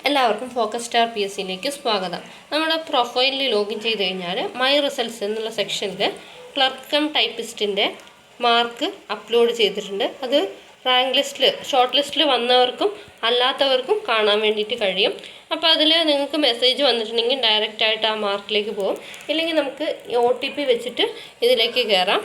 എല്ലാവർക്കും focus star PSCയിലേക്ക് സ്വാഗതം. നമ്മുടെ പ്രൊഫൈലിൽ ലോഗിൻ ചെയ്ത് കഴിഞ്ഞാൽ മൈ റിസൾട്ട്സ് എന്നുള്ള സെക്ഷനിൽ ക്ലർക്ക് കം ടൈപ്പിസ്റ്റിൻ്റെ മാർക്ക് അപ്ലോഡ് ചെയ്തിട്ടുണ്ട്. അത് റാങ്ക് ലിസ്റ്റിൽ ഷോർട്ട് ലിസ്റ്റിൽ വന്നവർക്കും അല്ലാത്തവർക്കും കാണാൻ വേണ്ടിയിട്ട് കഴിയും. അപ്പോൾ അതിൽ നിങ്ങൾക്ക് മെസ്സേജ് വന്നിട്ടുണ്ടെങ്കിൽ ഡയറക്റ്റായിട്ട് ആ മാർക്കിലേക്ക് പോകും. ഇല്ലെങ്കിൽ നമുക്ക് OTP വെച്ചിട്ട് ഇതിലേക്ക് കയറാം.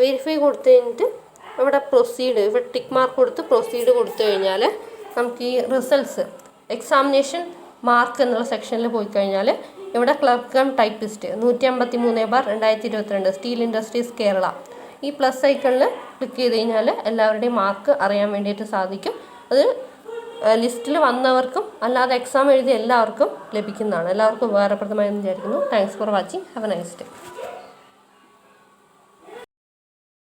വെരിഫൈ കൊടുത്തു കഴിഞ്ഞിട്ട് ഇവിടെ പ്രൊസീഡ്, ഇവിടെ ടിക്ക് മാർക്ക് കൊടുത്ത് പ്രൊസീഡ് കൊടുത്തു കഴിഞ്ഞാൽ നമുക്ക് ഈ റിസൾട്ട്സ് എക്സാമിനേഷൻ മാർക്ക് എന്നുള്ള സെക്ഷനിൽ പോയി കഴിഞ്ഞാൽ ഇവിടെ clerk cum typist 153/2022 steel industries Kerala ഈ പ്ലസ് ഐക്കണിൽ ക്ലിക്ക് ചെയ്ത് കഴിഞ്ഞാൽ എല്ലാവരുടെയും മാർക്ക് അറിയാൻ വേണ്ടിയിട്ട് സാധിക്കും. അത് ലിസ്റ്റിൽ വന്നവർക്കും അല്ലാതെ എക്സാം എഴുതിയ എല്ലാവർക്കും ലഭിക്കുന്നതാണ്. എല്ലാവർക്കും ഉപകാരപ്രദമായെന്ന് വിചാരിക്കുന്നു. Thanks for watching. Have A nice day.